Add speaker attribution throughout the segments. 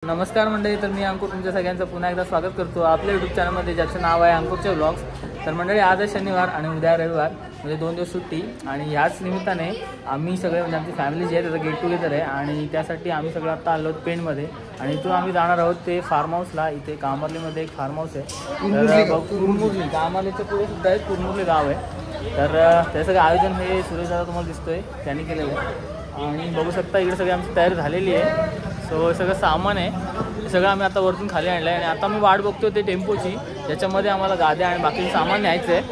Speaker 1: नमस्कार मंडळी, तर मी अंकुर तुमच्या सगळ्यांचं पुन्हा एकदा स्वागत करतो आपल्या यूट्यूब चॅनलमध्ये, ज्याचं नाव आहे अंकुरचे व्लॉग्स। तर मंडळी, आज आहे शनिवार आणि उद्या रविवार, म्हणजे 2 दिवस सुट्टी। आणि ह्याच निमित्ताने आम्ही सगळे म्हणजे आमची फॅमिली जी आहे त्याचं गेट टुगेदर आहे आणि त्यासाठी आम्ही सगळं आता आलो आहोत पेणमध्ये। आणि इथून आम्ही जाणार आहोत ते फार्म हाऊसला। इथे कामार्लीमध्ये एक फार्म हाऊस आहे, कुरमुरली कामार्लीच्या पुढे सुद्धा एक कुरमुरली गाव आहे। तर ते सगळं आयोजन हे सुरेश दादा तुम्हाला दिसतोय त्यांनी केलेलं आहे। आणि बघू शकता इकडे सगळी आमची तयारी झालेली आहे। सो सगळं सामान आहे सगळं आम्ही आता वरतून खाली आणलं आहे आणि आता मी वाट बघतो ते टेम्पोची, ज्याच्यामध्ये आम्हाला गाद्या आणि बाकीचं सामान न्यायचं आहे।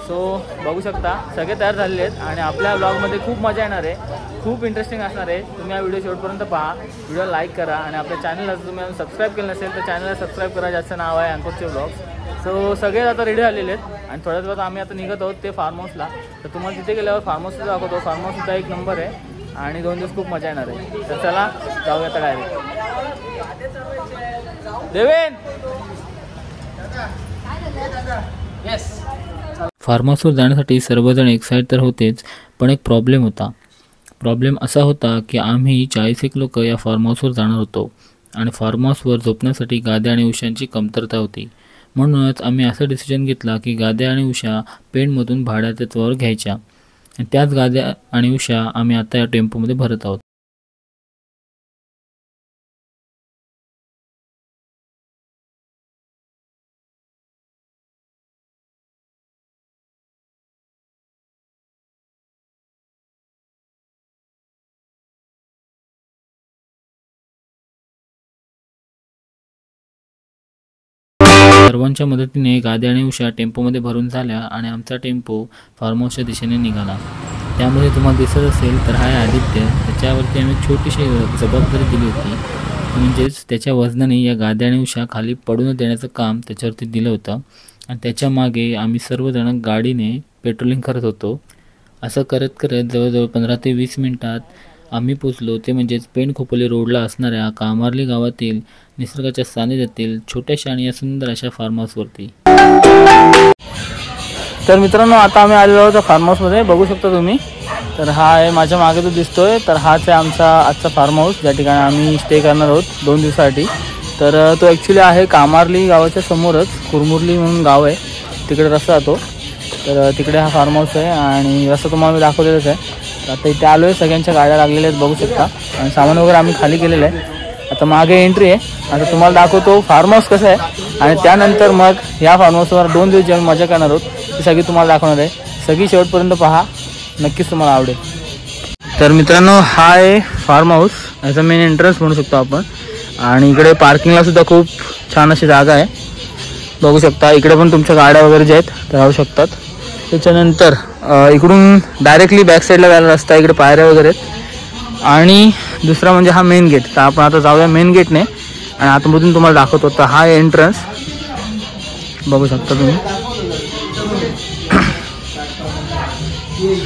Speaker 1: सो बघू शकता सगळे तयार झालेले आहेत आणि आपल्या ब्लॉगमध्ये खूप मजा येणार आहे, खूप इंटरेस्टिंग असणार आहे। तुम्ही हा व्हिडिओ शेवटपर्यंत पहा, व्हिडिओ लाईक करा आणि आपल्या चॅनलला जर तुम्ही सबस्क्राईब केलं नसेल तर चॅनलला सबस्क्राईब करा, ज्याचं नाव आहे अंकुरचे व्लॉग्स। सो सगळे आता रेडी झालेले आहेत आणि थोड्याच वेळात आम्ही आता निघत आहोत ते फार्म हाऊसला। तर तुम्हाला तिथे गेल्यावर फार्म हाऊसला दाखवतो। फार्म हाऊसचा एक नंबर आहे आणि 2 दिवस खूप मजा येणार आहे। तर चला जाऊया आता डायरेक्ट। देवेन
Speaker 2: फार्म हाऊसवर जाण्यासाठी सर्वजण एक्साइट तर होतेच, पण एक प्रॉब्लेम होता। प्रॉब्लेम असा होता की आम्ही 40 लोक या फार्म हाऊसवर जाणार होतो आणि फार्म हाऊसवर झोपण्यासाठी गाद्या आणि उशांची कमतरता होती। म्हणूनच आम्ही असं डिसिजन घेतला की गाद्या आणि उशा पेणमधून भाड्याच्या तत्त्वावर घ्यायच्या आणि त्याच गाद्या आणि उशा आम्ही आता या टेम्पोमध्ये भरत आहोत। सर्वांच्या मदतीने गाद्या आणि उशा टेम्पोमध्ये भरून झाल्या आणि आमचा टेम्पो फार्म हाऊसच्या दिशेने निघाला। त्यामध्ये तुम्हाला दिसत असेल तर हा आहे आदित्य। त्याच्यावरती आम्ही छोटीशी जबाबदारी दिली होती, म्हणजेच त्याच्या वजनाने या गाद्या आणि उशा खाली पडून देण्याचं काम त्याच्यावरती दिलं होतं आणि त्याच्या मागे आम्ही सर्वजण गाडीने पेट्रोलिंग करत होतो। असं करत करत जवळजवळ 15 ते 20 मिनिटात आम्ही पोचलो, ते म्हणजेच पेण खोपोली रोडला असणाऱ्या कामार्ली गावातील निसर्गाच्या सानिध्यातील छोट्याशा आणि सुंदर अशा फार्म हाऊसवरती।
Speaker 1: तर मित्रांनो, आता आम्ही आलेलो आहोत फार्म हाऊसमध्ये, बघू शकता तुम्ही। तर हा आहे माझ्या मागे जो दिसतोय, तर हाच आहे आमचा आजचा फार्म हाऊस, ज्या ठिकाणी आम्ही स्टे करणार आहोत 2 दिवसासाठी। तर तो ॲक्च्युली आहे कामार्ली गावाच्या समोरच, कुरमुरली म्हणून गाव आहे, तिकडे रस्ता जातो। तर तिकडे हा फार्म हाऊस आहे आणि रस्ता तुम्हाला मी दाखवलेलाच आहे। आता इथे आलो आहे, सगळ्यांच्या गाड्या लागलेल्या आहेत बघू शकता आणि सामान वगैरे आम्ही खाली केलेलं आहे। आता मागे एंट्री आहे, आता तुम्हाला दाखवतो फार्म हाऊस कसं आहे आणि त्यानंतर मग ह्या फार्म हाऊसवर 2 दिवस जेव्हा मजा करणार आहोत ती सगळी तुम्हाला दाखवणार आहे। सगळी शेवटपर्यंत पहा, नक्कीच तुम्हाला आवडेल। तर मित्रांनो, हा आहे फार्म हाऊस, याचा मेन एंट्रन्स म्हणू शकतो आपण। आणि इकडे पार्किंगला सुद्धा खूप छान अशी जागा आहे, बघू शकता। इकडे पण तुमच्या गाड्या वगैरे ज्या आहेत त्या राहू शकतात। त्याच्यानंतर इकडून डायरेक्टली बॅक साईडला जायला रस्ता, इकडे पायऱ्या वगैरे आहेत। आणि दुसरा म्हणजे हा मेन गेट। तर आपण आता जाऊया मेन गेटने आणि आतमधून तुम्हाला दाखवतो। तर हा एंट्रन्स बघू शकता तुम्ही,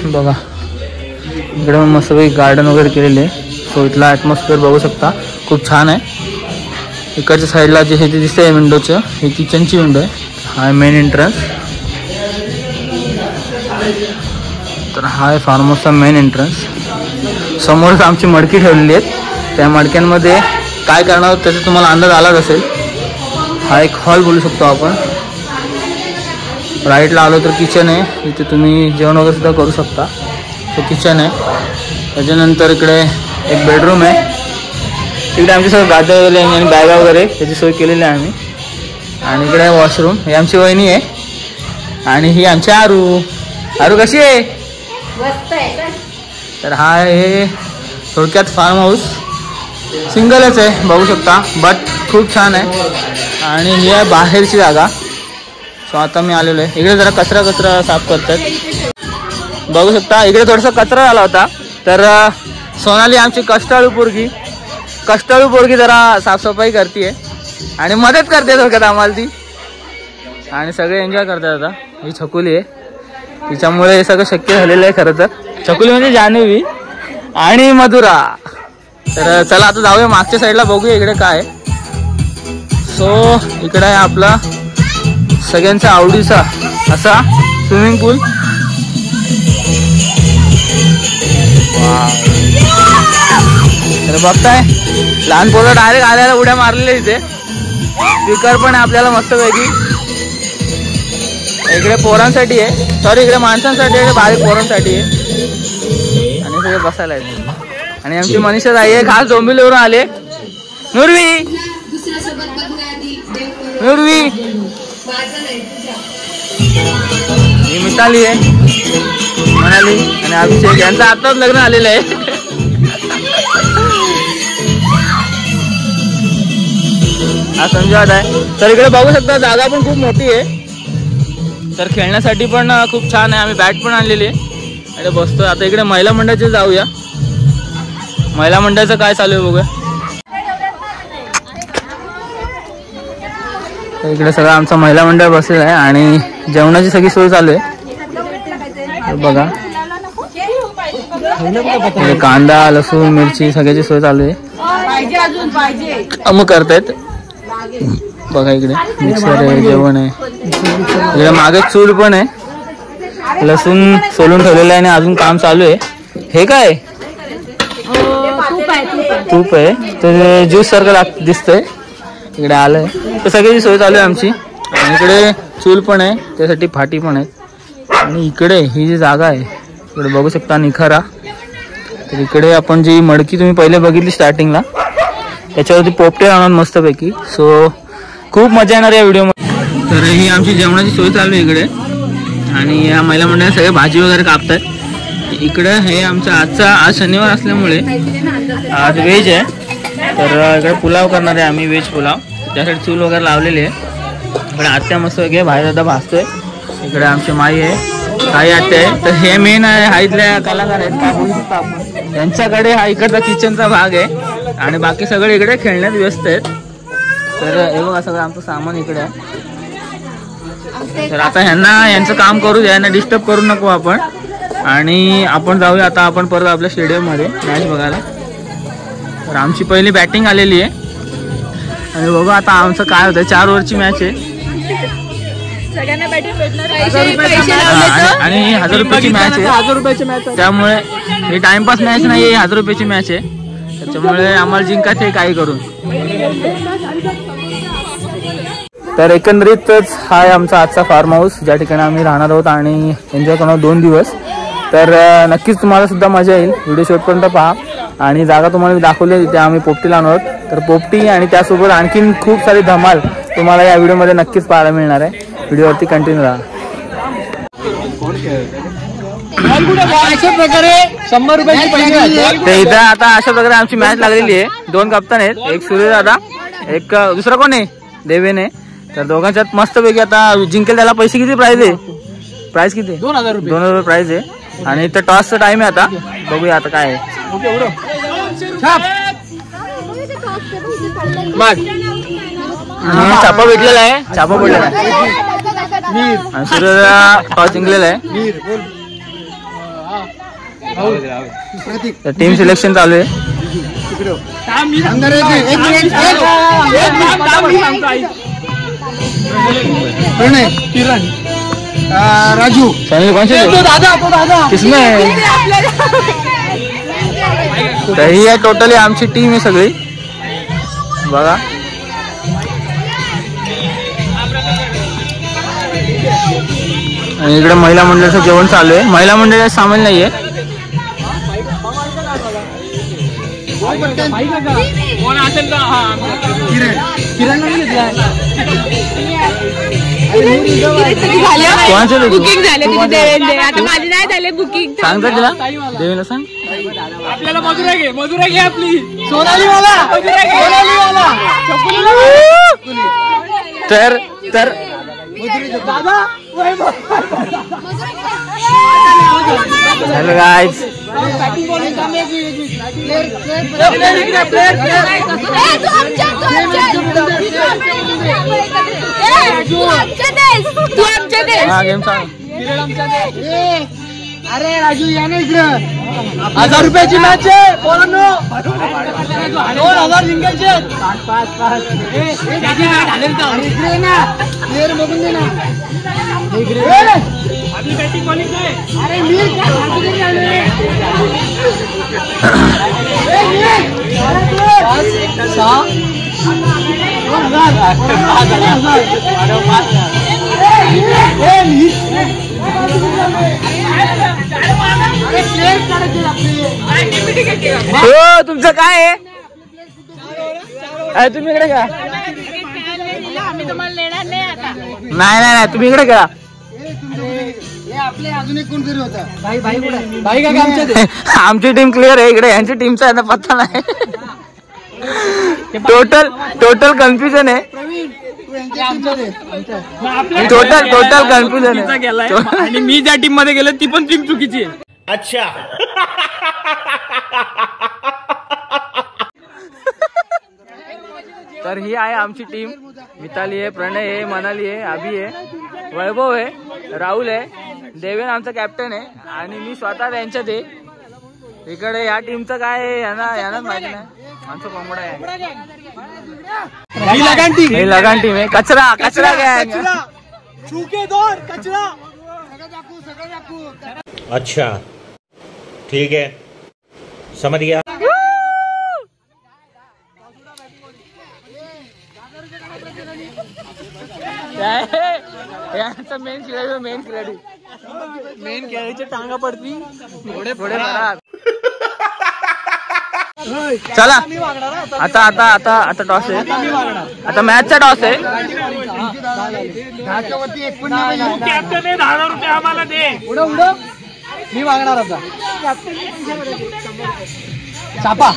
Speaker 1: बघा इकडे मस्त गार्डन वगैरे केलेले आहे। सो इथला ॲटमॉस्फिअर बघू शकता, खूप छान आहे। इकडच्या साईडला जे हे दिसतं आहे विंडोचं, हे किचनची विंडो आहे। हा आहे मेन एंट्रन्स। तर हा आहे फार्म हाऊसचा मेन एंट्रन्स। समोरच आमची मडकी ठेवलेली आहेत, त्या मडक्यांमध्ये काय करणार आहोत त्याचा तुम्हाला अंदाज आलाच असेल। हा एक हॉल बोलू शकतो आपण। राईटला आलो तर किचन आहे, इथे तुम्ही जेवण वगैरे सुद्धा करू शकता। तो किचन आहे। त्याच्यानंतर इकडे एक बेडरूम आहे, तिकडे आमची सगळं गाद्या वगैरे आणि बॅगा वगैरे त्याची सोय केलेली आहे आम्ही। आणि इकडे वॉशरूम, ही आमची वहिनी आहे आणि ही आमची आरू। आरू कशी आहे? तर हा आहे थोडक्यात फार्म हाऊस, सिंगलच आहे बघू शकता, बट खूप छान आहे। आणि ही आहे बाहेरची जागा। सो आता मी आलेलो आहे, इकडे जरा कचरा साफ करतात बघू शकता। इकडे थोडासा कचरा झाला होता, तर सोनाली आमची कष्टाळू पोरगी जरा साफसफाई करते आणि मदत करते थोडक्यात आम्हाला ती, आणि सगळे एन्जॉय करतात। आता ही छकुली आहे, तिच्यामुळे हे सगळं शक्य झालेलं आहे खरं तर। छकुली म्हणजे जान्हवी आणि मधुरा। तर चला आता जाऊया मागच्या साईडला, बघूया इकडे काय। सो इकडे आहे आपला सगळ्यांचा आवडीचा असा स्विमिंग पूल। तर बघताय लहान पोरं डायरेक्ट आल्याला उड्या मारलेल्या इथे. स्पीकर पण आहे आपल्याला मस्त पैकी. इकडे पोरांसाठी आहे, सॉरी इकडे माणसांसाठी आहे, बारीक पोरांसाठी आहे. आणि सगळे बसायला आहेत. आणि आमची मनीषा ताई आहे, खास डोंबिवलीवरून आले. नुरवी नुरवी ही मिताली आहे, म्हणाली आणि अभिषेक यांचं आताच लग्न आलेलं आहे. हा संजय आहे. तर इकडे बघू शकता जागा पण खूप मोठी आहे, तर खेळण्यासाठी पण खूप छान आहे. आम्ही बॅट पण आणलेली आहे आणि बसतोय. आता इकडे महिला मंडळाचे जाऊया, महिला मंडळाचं काय चालू आहे बघूया. इकडे सगळं आमचं महिला मंडळ बसलेलं आहे आणि जेवणाची सगळी सोय चालू आहे. बघा कांदा लसूण मिरची सगळ्याची सोय चालू आहे. मग करतायत बघा. इकडे मिक्सर आहे, जेवण आहे. इकडे मागे चूल पण आहे, लसूण सोलून ठेवलेलं आहे आणि अजून काम चालू आहे. हे काय तूप आहे, तर ज्यूस सारखं दिसतंय. इकडे आलंय तर सगळ्याची सोय चालू आहे आमची. आणि इकडे चूल पण आहे, त्यासाठी फाटी पण आहेत. आणि इकडे ही जी जागा आहे इकडे बघू शकता निखारा. तर इकडे आपण जी मडकी तुम्ही पहिले बघितली स्टार्टिंगला, त्याच्यावरती पोपटे आणून मस्तपैकी. सो खूप मजा येणार या व्हिडिओमध्ये. तर ही आमची जेवणाची सोय चालू आहे इकडे. आणि या महिला मंडळात सगळे भाजी वगैरे कापतात. इकडे हे आमचा आज शनिवार असल्यामुळे आज व्हेज आहे, तर इकडे पुलाव करणार आहे आम्ही, व्हेज पुलाव. त्यासाठी चूल वगैरे लावलेली आहे. इकडे आत्या मस्त वगैरे बाहेर दादा भाजतोय. इकडे आमची माई आहे, ताई आत्या आहे. तर हे मेन आहे, हा इथल्या कलाकार आहेत काय बोलू शकतो आपण. त्यांच्याकडे हा इकडचा किचनचा भाग आहे आणि बाकी सगळे इकडे खेळण्यात व्यस्त आहेत. तर हे बघा सगळं आमचं सामान इकडे आहे. तर आता यांचं काम करू द्या, यांना डिस्टर्ब करू नको आपण. आणि आपण जाऊया आता आपण परत आपल्या स्टेडियममध्ये मॅच बघायला. तर आमची पहिली बॅटिंग आलेली आहे आणि बघू आता आमचं काय होतं. 4 ओव्हरची मॅच आहे आणि 1000 रुपयाची मॅच आहे. 1000 रुपयाची मॅच, त्यामुळे ही टाइमपास मॅच नाही आहे, 1000 रुपयाची मॅच आहे. त्याच्यामुळे आम्हाला जिंकायचं आहे काही करून. तर एकंदरीतच हा आहे आमचा आजचा फार्म हाऊस, ज्या ठिकाणी आम्ही राहणार आहोत आणि एन्जॉय करणार 2 दिवस. तर नक्कीच तुम्हाला सुद्धा मजा येईल. व्हिडिओ शेवटपर्यंत पहा. आणि जागा तुम्हाला मी दाखवली तिथे आम्ही पोपटी लावणार आहोत. तर पोपटी आणि त्यासोबत आणखीन खूप सारी धमाल तुम्हाला या व्हिडिओमध्ये नक्कीच पाहायला मिळणार आहे. व्हिडिओवरती कंटिन्यू राहा. अशा प्रकारे 100 रुपयाची पहिली. तर इथं आता अशा प्रकारे आमची मॅच लागलेली आहे. 2 कप्तान आहेत, एक सूर्य दादा, एक दुसरा कोण आहे देवेन आहे. तर दोघांच्यात मस्तपैकी आता जिंकेल त्याला पैसे किती प्राइस आहे? प्राइस किती? 2000 रुपये. 2000 रुपये प्राइस आहे. आणि इथं टॉसचा टाइम आहे. आता बघूया आता काय आहे. छापा भेटलेला आहे, छापा पडलेला आहे आणि सूर्यला टॉस जिंकलेला आहे. टीम सिलेक्शन चालू आहे. राजू कौन से किसमें? तर ही आहे टोटली आमची टीम आहे सगळी बघा. आणि इकडे महिला मंडळाचं जेवण चालू आहे. महिला मंडळात सामील नाहीये.
Speaker 3: बुकिंग झाले आता माझी नाही झाले बुकिंग.
Speaker 1: सांग तर तिला देवीला सांग.
Speaker 4: आपल्याला मधुरा घे आपली
Speaker 1: तर हॅलो गाइस. गेम सांग.
Speaker 4: अरे राजू या ना इकडं. 1000 रुपयाची मॅच आहे पोरांनो. 2000 जिंकायचे. 5 इकडे ना प्लेअर बघून दे ना. अरे मीर
Speaker 1: हो तुमचं काय आहे? तुम्ही इकडे का?
Speaker 3: आम्ही तुम्हाला नेणार नाही आता.
Speaker 1: नाही तुम्ही इकडे का?
Speaker 4: आपले अजून एक कोणतरी होता भाई का आमच्या
Speaker 1: आमची टीम क्लिअर आहे. इकडे यांची टीमचा आता पत्ता नाही. टोटल कन्फ्युजन आहे. टोटल कन्फ्युजन आहे.
Speaker 5: आणि मी ज्या टीम मध्ये गेलो ती पण टीम चुकीची आहे.
Speaker 6: अच्छा.
Speaker 1: तर ही आहे आमची टीम. मिताली आहे, प्रणय आहे, मनाली आहे, अभि आहे, वैभव आहे, राहुल आहे, देवेन आमचा कॅप्टन आहे आणि मी स्वतः त्यांच्यात आहे. इकडे या टीमचं काय आहे यांनाच माहिती नाही. आमचं कोंबडा आहे. ही लगान टीम आहे. कचरा गँग.
Speaker 4: कचरा
Speaker 6: अच्छा ठीक है समझ गया.
Speaker 1: यांचा मेन खेळाडूच्या टांगा पडती पुढे चला. आता टॉस आहे. आता मॅचचा टॉस आहे.
Speaker 5: कॅप्टन आहे, 10,000 रुपये आम्हाला दे.
Speaker 4: मी मागणार आता चापा.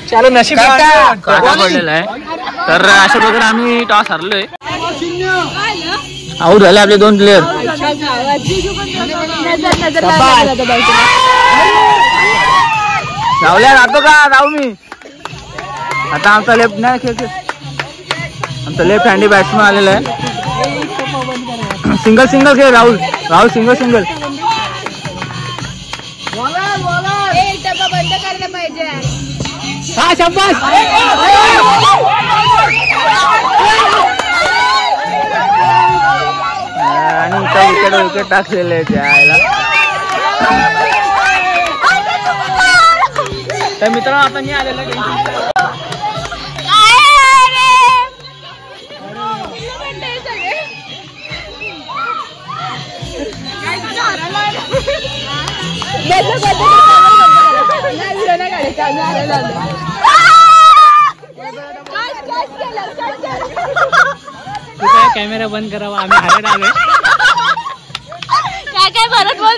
Speaker 1: चलो नशीब पडलेला आहे. तर अशा प्रकारे आम्ही टॉस हरलोय. आऊट झाले आपले 2 प्लेयर. राहुल्या राहतो का? राहू मी आता. आमचा लेफ्ट नाही खेळ. आमचा लेफ्ट हँडी बॅट्समॅन आलेला आहे. सिंगल खेळ. राहुल सिंगल.
Speaker 3: डबा बंद करायला पाहिजे.
Speaker 4: हा शाबास.
Speaker 1: आणि इथं विकेट टाकलेले त्याला. तर मित्रांनो आता मी आलेला कॅमेरा बंद करावा. आम्ही हारायला आलोय.
Speaker 3: काय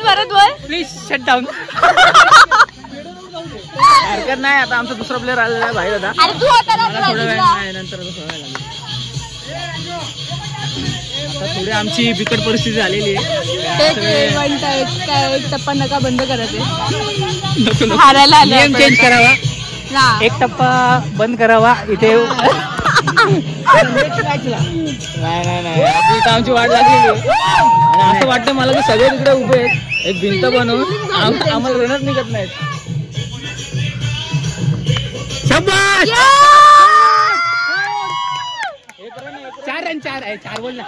Speaker 3: परत बोल
Speaker 1: प्लीज शट डाऊन. हरकत नाही. आता आमचा दुसरा प्लेअर आलेला आहे भाई दादा.
Speaker 3: अरे तू होता ना
Speaker 1: थोड्या वेळ नाही नंतर आता थोडी आमची बिकट परिस्थिती झालेली आहे.
Speaker 3: एक टप्पा नका बंद करायचे. हारायला
Speaker 1: नियम चेंज करावा. एक टप्पा बंद करावा इथे. नाही इथं आमची वाट लागलेली आहे. आणि असं वाटतं मला की सगळे तिकडे उभे आहेत एक भिंत बनवून. आम्हाला रनच निघत नाहीत. शाबास. 4 रन 4 आहे. 4 बोल ना.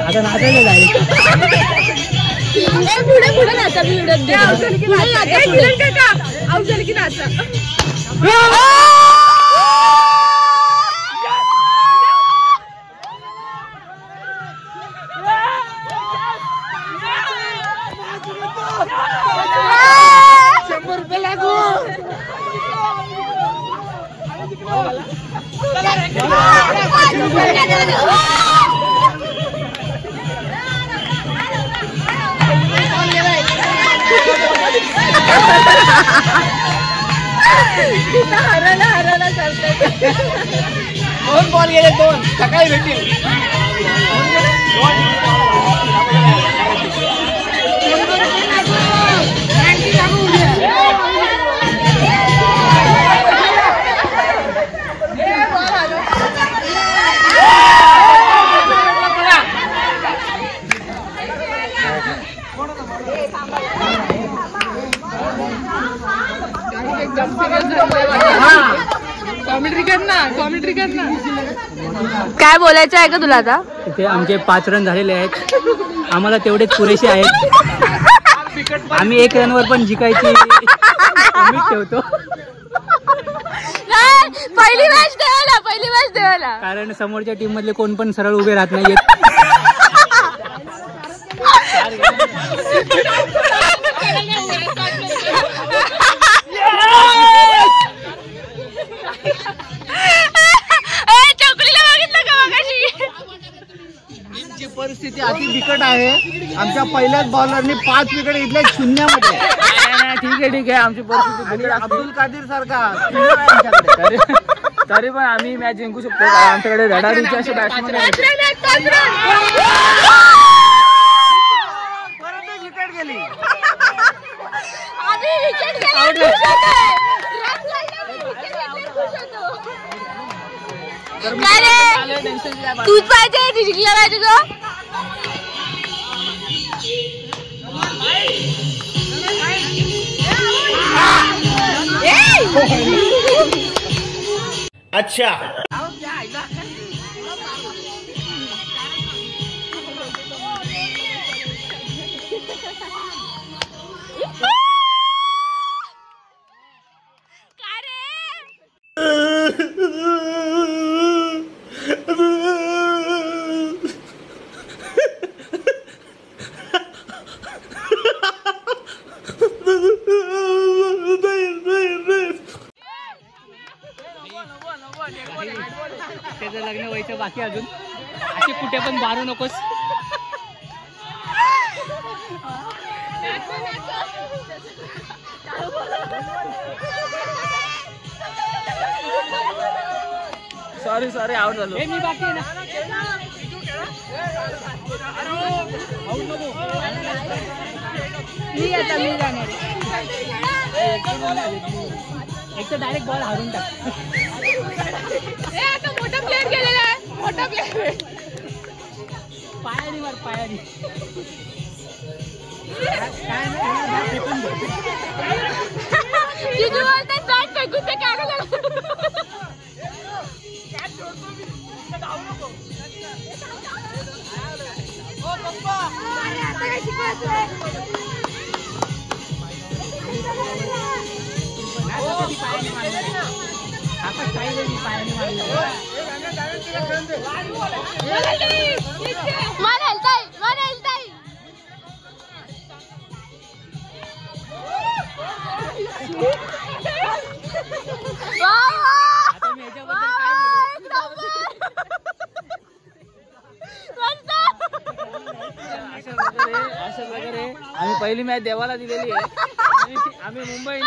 Speaker 1: आता नाचायला जाईल.
Speaker 3: पुढे नाचा. की नाचा.
Speaker 4: ₹100 लागू.
Speaker 3: हरायला चालतंय.
Speaker 1: 2 बॉल गेले. 2 सकाळी भेटतील.
Speaker 3: कॉमेंट्री कर ना. काय बोलायचं आहे का तुला आता?
Speaker 4: इथे आमचे 5 रन झालेले आहेत. आम्हाला तेवढेच पुरेसे आहेत. आम्ही 1 रनवर पण जिंकायची उम्मीद ठेवतो.
Speaker 3: पहिली मॅच देवाला.
Speaker 4: कारण समोरच्या टीम मधले कोण पण सरळ उभे राहत नाहीयेत. टीमची परिस्थिती अति बिकट आहे. आमच्या पहिल्याच बॉलरने 5 विकेट घेतल्या शून्यामध्ये.
Speaker 1: ठीक आहे आमची परिस्थिती
Speaker 4: अब्दुल कादीर सारखा
Speaker 1: तरी पण आम्ही मॅच जिंकू शकतो. आमच्याकडे धडाडीचे असे बॅट्समन आहेत.
Speaker 4: विकेट गेली.
Speaker 3: तूच पाहिजे जिंकला पाहिजे ग.
Speaker 6: अच्छा.
Speaker 4: त्याचं लग्न व्हायचं बाकी अजून. असे कुठे पण मारू नकोस.
Speaker 1: सॉरी आउट झालो.
Speaker 4: मी बाकी आहे ना.
Speaker 3: मी जाणार.
Speaker 4: एक तर डायरेक्ट बॉल हारून टाक.
Speaker 3: आता मोठा प्लेअर गेलेला आहे. मोठा प्लेअर
Speaker 4: पायानी मार पायानी.
Speaker 3: जिजू बोलते बॅट फेकून ते काढू.
Speaker 1: अशा प्रकारे आम्ही पहिली मॅच देवाला दिलेली आहे. आम्ही मुंबई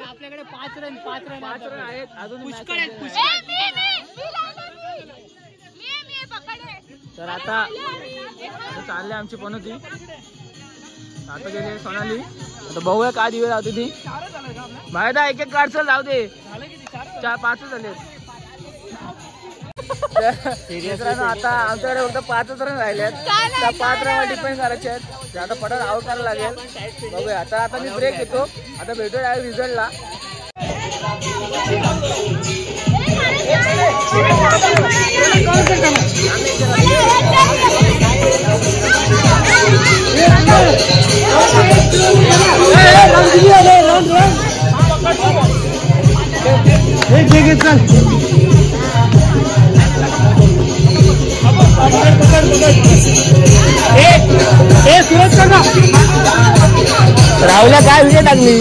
Speaker 4: आपल्याकडे 5 रन
Speaker 1: आहेत. अजून
Speaker 4: पुष्कळ आहेत.
Speaker 1: तर आता चालले आमची पनोती. आता गेले सोनाली. आता बघूया काय दिवे लावते ती. माहिती आहे 1-1 काढ. चल जाऊ दे. 4-5 झाले. आता आमच्याकडे फक्त 5 रन राहिले. त्या 5 रनवर डिपेंड करायचे आहेत. आता पटात आउट करायला लागेल. बघूया. आता मी ब्रेक घेतो. आता भेटू डायरेक्ट रिझल्टला. राहुल्या काय विकेट टाकली.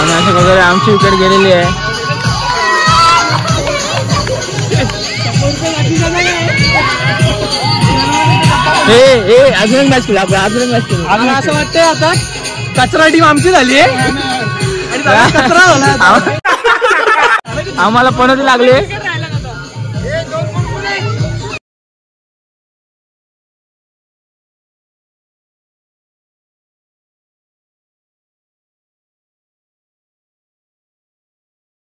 Speaker 1: अशा प्रकारे आमची विकेट गेलेली आहे. अजून मॅच केली. अजून मॅच केली.
Speaker 4: असं वाटतंय आता कचरा टीम आमची झाली आहे. कचरा झाला.
Speaker 1: आम्हाला पनोती लागली.